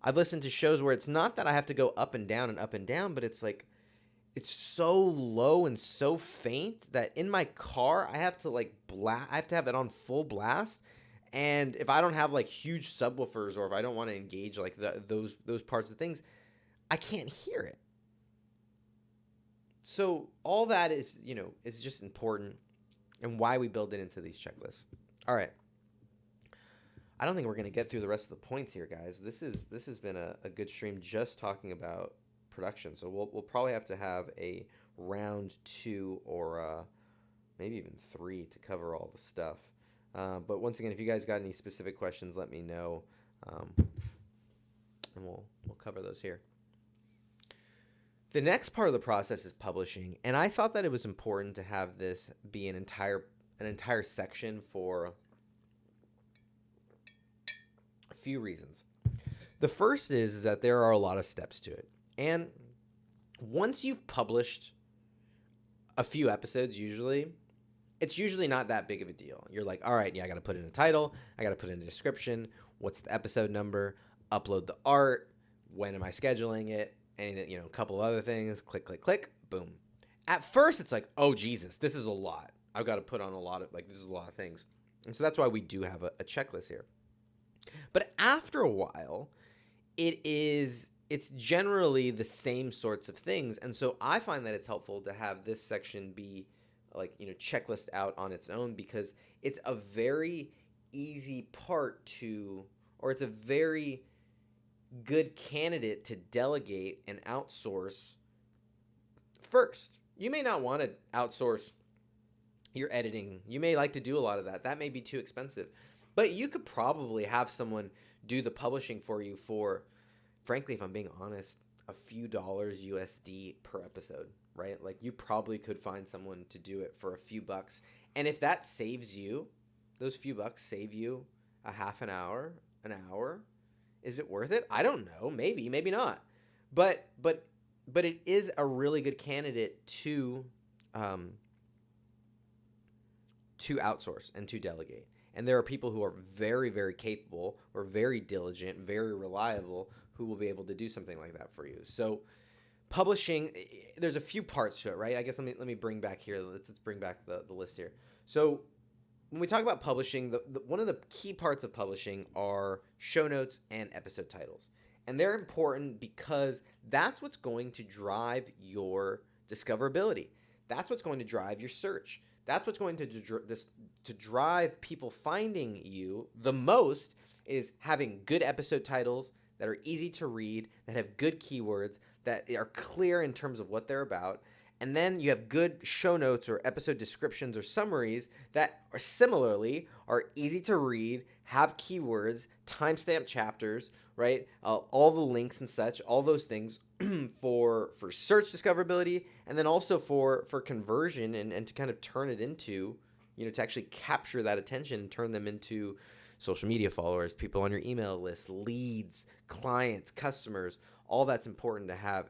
I've listened to shows where it's not that I have to go up and down, but it's like it's so low and so faint that in my car I have to I have to have it on full blast. And if I don't have like huge subwoofers, or if I don't want to engage like those parts of things, I can't hear it. So all that is just important, and why we build it into these checklists. All right. I don't think we're going to get through the rest of the points here, guys. This has been a good stream just talking about production. So we'll probably have to have a round 2 or maybe even 3 to cover all the stuff. But once again, if you guys got any specific questions, let me know, and we'll cover those here. The next part of the process is publishing, and I thought that it was important to have this be an entire section for a few reasons. The first is that there are a lot of steps to it, and once you've published a few episodes, it's usually not that big of a deal. You're like, all right, yeah, I got to put in a title, I got to put in a description, what's the episode number, upload the art, when am I scheduling it, and a couple of other things, click, click, click, boom. At first, it's like, oh, Jesus, this is a lot. I've got to put on this is a lot of things. And so that's why we do have a checklist here. But after a while, it is it's generally the same sorts of things. And so I find that it's helpful to have this section be like, checklist out on its own, because it's a very easy part to, or it's a very good candidate to delegate and outsource first. You may not want to outsource your editing. You may like to do a lot of that. That may be too expensive. But you could probably have someone do the publishing for you for, frankly, if I'm being honest, a few dollars USD per episode, right? Like you probably could find someone to do it for a few bucks. And if that saves you, those few bucks save you a half an hour, is it worth it? I don't know. Maybe, maybe not. But it is a really good candidate to outsource and to delegate. And there are people who are very, very capable or very diligent, very reliable, who will be able to do something like that for you. So publishing, there's a few parts to it, right? I guess let me bring back here. Let's bring back the list here. So when we talk about publishing, one of the key parts of publishing are show notes and episode titles. And they're important because that's what's going to drive your discoverability. That's what's going to drive your search. That's what's going to drive people finding you the most, is having good episode titles that are easy to read, that have good keywords, that are clear in terms of what they're about. And then you have good show notes or episode descriptions or summaries that are similarly are easy to read, have keywords, timestamp chapters, right? All the links and such, all those things for search discoverability, and then also for conversion and to kind of turn it into, to actually capture that attention and turn them into social media followers, people on your email list, leads, clients, customers. All that's important to have.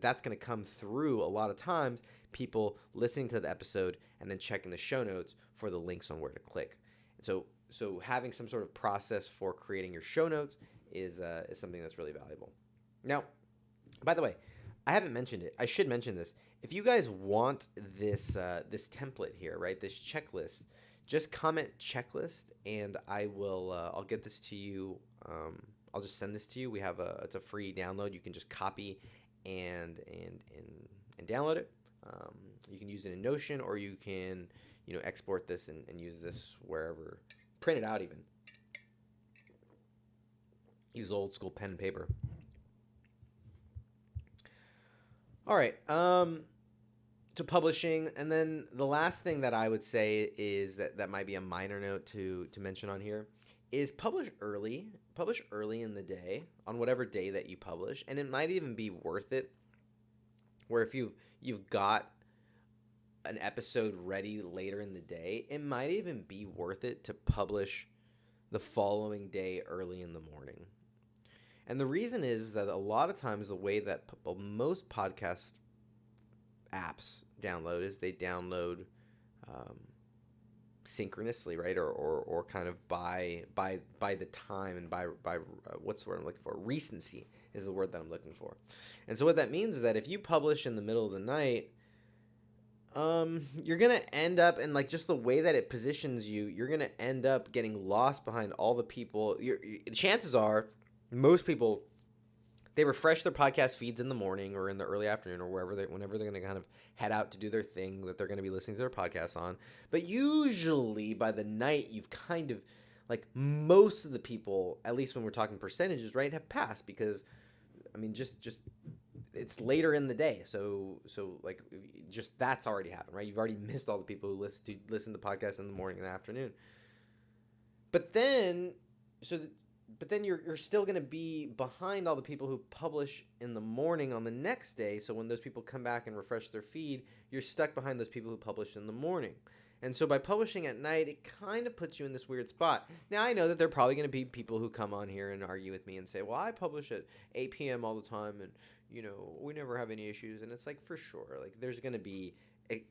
That's going to come through a lot of times people listening to the episode and then checking the show notes for the links on where to click. So having some sort of process for creating your show notes is something that's really valuable. Now, by the way, I haven't mentioned it. I should mention this. If you guys want this template here, right, this checklist, just comment checklist, and I'll get this to you. I'll just send this to you. It's a free download. You can just copy and download it. You can use it in Notion, or you can export this and use this wherever. Print it out even. Use old school pen and paper. All right. To publishing, and then the last thing that I would say is that might be a minor note to mention on here is publish early. Publish early in the day, on whatever day that you publish, and it might even be worth it. Where if you've got an episode ready later in the day, it might even be worth it to publish the following day early in the morning. And the reason is that a lot of times the way that most podcast apps download is they download synchronously, right? Or kind of by the time, and by what's the word I'm looking for? Recency is the word that I'm looking for. And so what that means is that if you publish in the middle of the night, you're gonna end up, and like just the way that it positions you, you're gonna end up getting lost behind all the people. Chances are most people, they refresh their podcast feeds in the morning or in the early afternoon or whenever they're going to kind of head out to do their thing that they're going to be listening to their podcast on. But usually by the night, you've kind of, like, most of the people, at least when we're talking percentages, right, have passed, because I mean just it's later in the day. So like just that's already happened, right? You've already missed all the people who listen to podcasts in the morning and the afternoon. But then you're still going to be behind all the people who publish in the morning on the next day. So when those people come back and refresh their feed, you're stuck behind those people who published in the morning. And so by publishing at night, it kind of puts you in this weird spot. Now, I know that there are probably going to be people who come on here and argue with me and say, well, I publish at 8 p.m. all the time, and, we never have any issues. And it's like, for sure, like there's going to be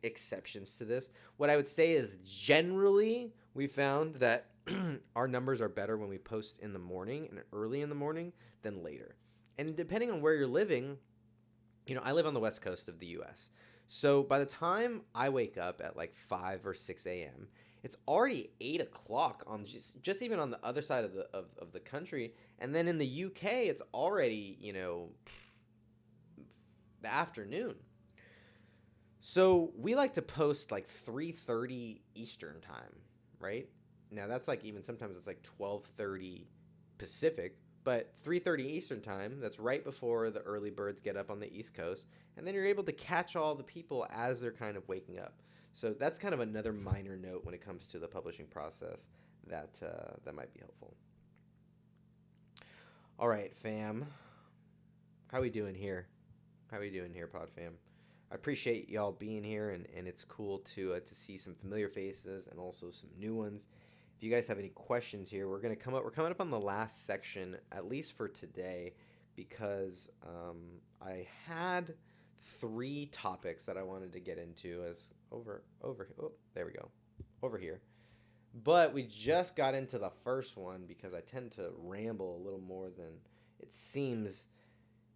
exceptions to this. What I would say is generally we found that our numbers are better when we post in the morning and early in the morning than later. And depending on where you're living, I live on the west coast of the U.S. So by the time I wake up at like 5 or 6 a.m., it's already 8 o'clock on just even on the other side of the country. And then in the UK, it's already, the afternoon. So we like to post like 3:30 Eastern time, right? Now that's like even sometimes it's like 12:30 Pacific, but 3:30 Eastern time, that's right before the early birds get up on the East Coast, and then you're able to catch all the people as they're kind of waking up. So that's kind of another minor note when it comes to the publishing process that might be helpful. All right, fam. How we doing here? How we doing here, Pod fam? I appreciate y'all being here, and it's cool to see some familiar faces and also some new ones. If you guys have any questions here, we're coming up on the last section, at least for today, because I had 3 topics that I wanted to get into as there we go, over here. But we just got into the first one because I tend to ramble a little more than it seems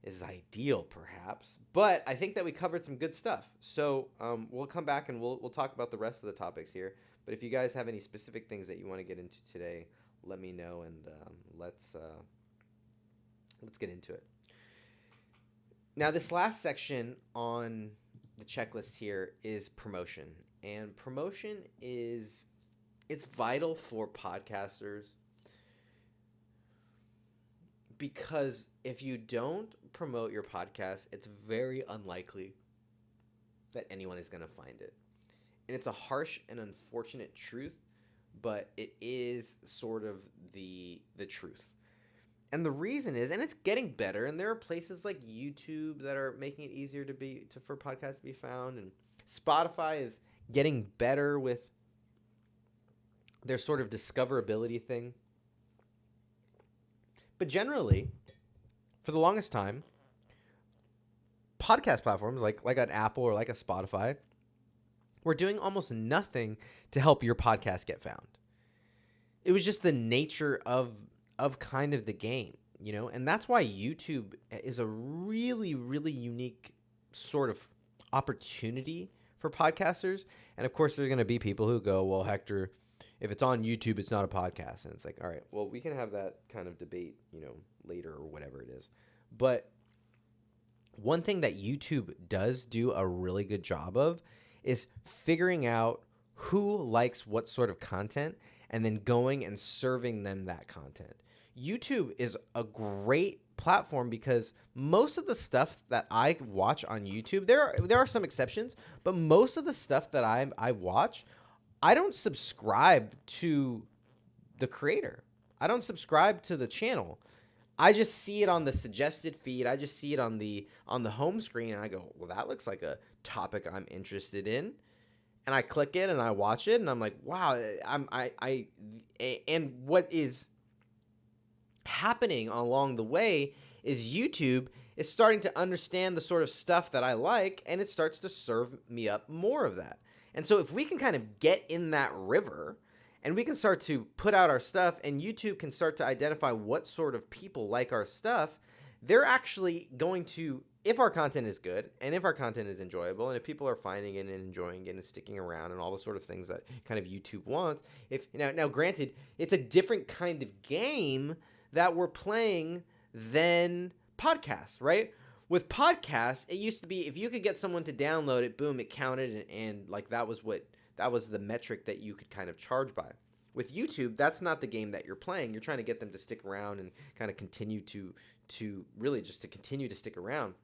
is ideal, perhaps. But I think that we covered some good stuff. So we'll come back and we'll talk about the rest of the topics here. But if you guys have any specific things that you want to get into today, let me know, and let's get into it. Now, this last section on the checklist here is promotion, and promotion it's vital for podcasters, because if you don't promote your podcast, it's very unlikely that anyone is going to find it. And it's a harsh and unfortunate truth, but it is sort of the truth. And the reason is, and it's getting better, and there are places like YouTube that are making it easier for podcasts to be found, and Spotify is getting better with their sort of discoverability thing. But generally, for the longest time, podcast platforms like an Apple or like a Spotify were doing almost nothing to help your podcast get found. It was just the nature of kind of the game, and that's why YouTube is a really, really unique sort of opportunity for podcasters. And of course, there's going to be people who go, well, Hector, if it's on YouTube, it's not a podcast. And it's like, all right, well, we can have that kind of debate, later or whatever it is. But one thing that YouTube does do a really good job of is figuring out who likes what sort of content and then going and serving them that content. YouTube is a great platform because most of the stuff that I watch on YouTube, there are some exceptions, but most of the stuff that I watch, I don't subscribe to the creator. I don't subscribe to the channel. I just see it on the suggested feed. I just see it on the home screen, and I go, well, that looks like a topic I'm interested in. And I click it and I watch it, and I'm like, wow, and what is happening along the way is YouTube is starting to understand the sort of stuff that I like, and it starts to serve me up more of that. And so if we can kind of get in that river and we can start to put out our stuff, and YouTube can start to identify what sort of people like our stuff, they're actually going to, if our content is good and if our content is enjoyable and if people are finding it and enjoying it and sticking around and all the sort of things that kind of YouTube wants. Now granted, it's a different kind of game that we're playing than podcasts, right? With podcasts, it used to be if you could get someone to download it, boom, it counted, and like that was the metric that you could kind of charge by. With YouTube, that's not the game that you're playing. You're trying to get them to stick around and kind of continue to really just to continue to stick around.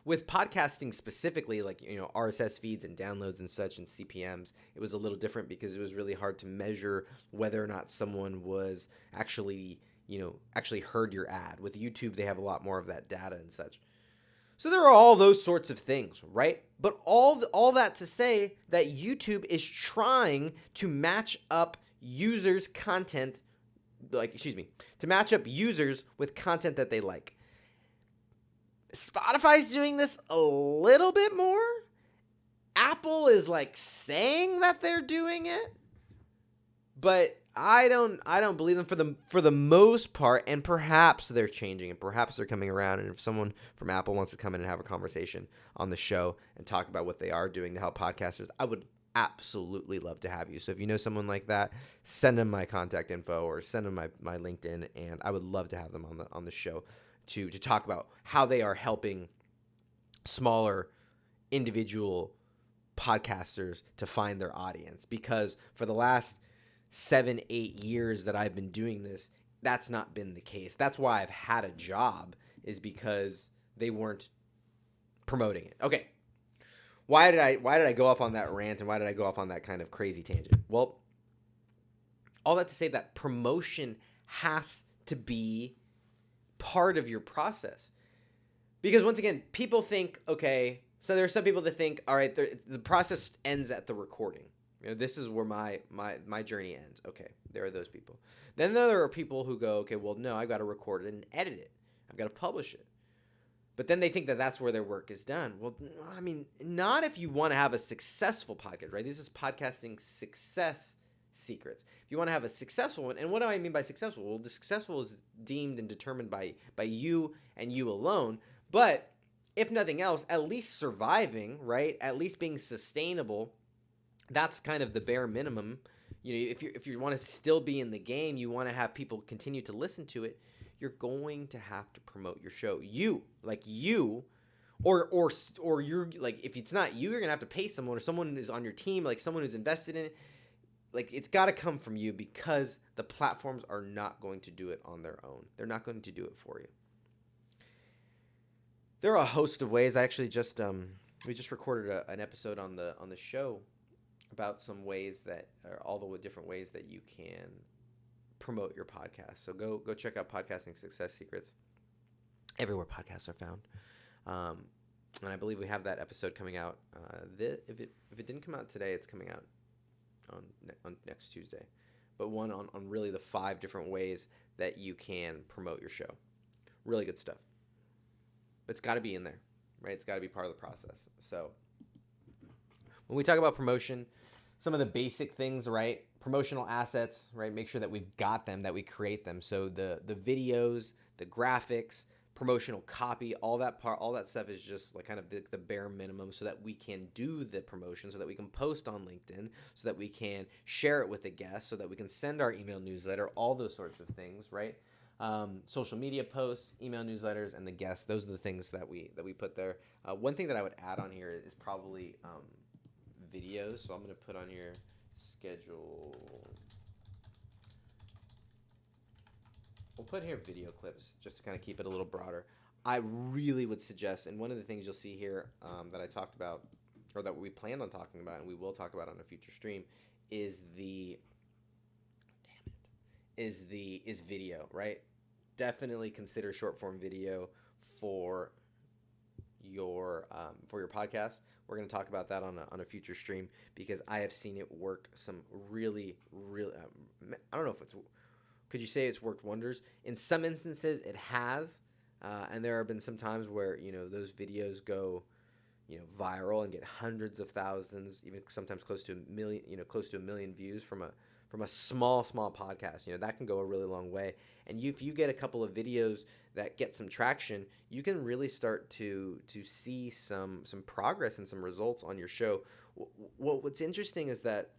With podcasting specifically, like, RSS feeds and downloads and such and CPMs, it was a little different because it was really hard to measure whether or not someone was actually heard your ad. With YouTube, they have a lot more of that data and such. So there are all those sorts of things, right? But all that to say that YouTube is trying to match up users' content, to match up users with content that they like. Spotify's doing this a little bit more. Apple is like saying that they're doing it. But I don't believe them for the most part, and perhaps they're changing and perhaps they're coming around. And if someone from Apple wants to come in and have a conversation on the show and talk about what they are doing to help podcasters, I would absolutely love to have you. So if you know someone like that, send them my contact info or send them my LinkedIn, and I would love to have them on the show to talk about how they are helping smaller individual podcasters to find their audience. Because for the last 7-8 years that I've been doing this, that's not been the case. That's why I've had a job, is because they weren't promoting it. Okay. Why did I go off on that rant, and why did I go off on that kind of crazy tangent? Well, all that to say that promotion has to be part of your process. Because once again, people think, okay, so there are some people that think, all right, the process ends at the recording. This is where my journey ends. Okay, there are those people. Then there are people who go, okay, well, no, I've got to record it and edit it. I've got to publish it. But then they think that that's where their work is done. Well, I mean, not if you want to have a successful podcast, right? This is podcasting success secrets. If you want to have a successful one, and what do I mean by successful? Well, the successful is deemed and determined by you and you alone. But if nothing else, at least surviving, right? At least being sustainable. That's kind of the bare minimum. If you want to still be in the game, you want to have people continue to listen to it, you're going to have to promote your show. Or you're like, if it's not you, you're gonna have to pay someone, or someone who's on your team, like someone who's invested in it. Like, it's got to come from you, because the platforms are not going to do it on their own. They're not going to do it for you. There are a host of ways. I actually just we just recorded an episode on the show about some ways that are all the different ways that you can promote your podcast. So go check out Podcasting Success Secrets everywhere podcasts are found. And I believe we have that episode coming out. If it didn't come out today, it's coming out on next Tuesday. But one on really the 5 different ways that you can promote your show. Really good stuff. But it's got to be in there, right? It's got to be part of the process. So when we talk about promotion, some of the basic things, right? Promotional assets, right? Make sure that we've got them, that we create them. So the videos, the graphics, promotional copy, all that stuff is just like kind of the bare minimum, so that we can do the promotion, so that we can post on LinkedIn, so that we can share it with a guest, so that we can send our email newsletter, all those sorts of things, right? Social media posts, email newsletters, and the guests. Those are the things that we put there. One thing that I would add on here is probably videos. So I'm going to put on here schedule. We'll put here video clips just to kind of keep it a little broader. I really would suggest, and one of the things you'll see here that I talked about, or that we planned on talking about, and we will talk about on a future stream, is video, right? Definitely consider short form video for your podcast. We're going to talk about that on a future stream, because I have seen it work some really, I don't know if it's, could you say it's worked wonders? In some instances it has, and there have been some times where, those videos go, viral and get hundreds of thousands, even sometimes close to a million views from a small podcast. That can go a really long way. And if you get a couple of videos that get some traction, you can really start to see some progress and some results on your show. What's interesting is that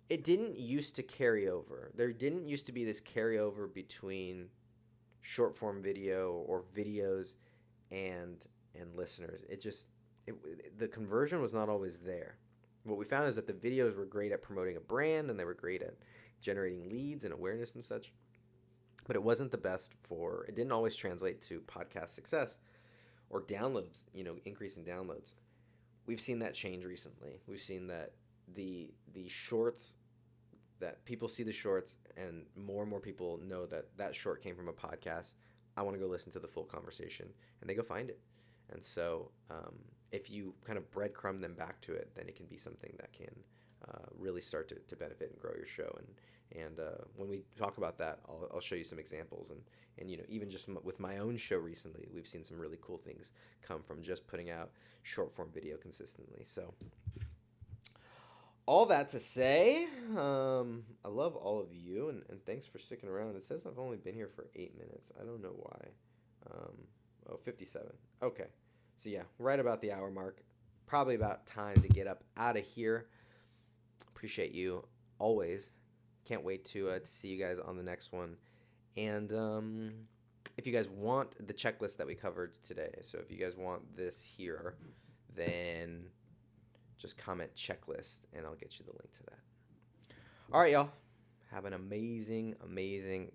it didn't used to carry over. There didn't used to be this carryover between short form video or videos and listeners. The conversion was not always there. What we found is that the videos were great at promoting a brand, and they were great at generating leads and awareness and such, but it wasn't the best it didn't always translate to podcast success or downloads, increase in downloads. We've seen that change recently. We've seen that the shorts, that people see the shorts, and more people know that short came from a podcast. I want to go listen to the full conversation, and they go find it. And so if you kind of breadcrumb them back to it, then it can be something that can really start to benefit and grow your show. And when we talk about that, I'll show you some examples. And even just with my own show recently, we've seen some really cool things come from just putting out short form video consistently. So all that to say, I love all of you, and thanks for sticking around. It says I've only been here for 8 minutes. I don't know why. Um, 57. Okay. So yeah, right about the hour mark. Probably about time to get up out of here. Appreciate you always. Can't wait to see you guys on the next one. And if you guys want the checklist that we covered today, so if you guys want this here, then just comment checklist and I'll get you the link to that. All right, y'all. Have an amazing, amazing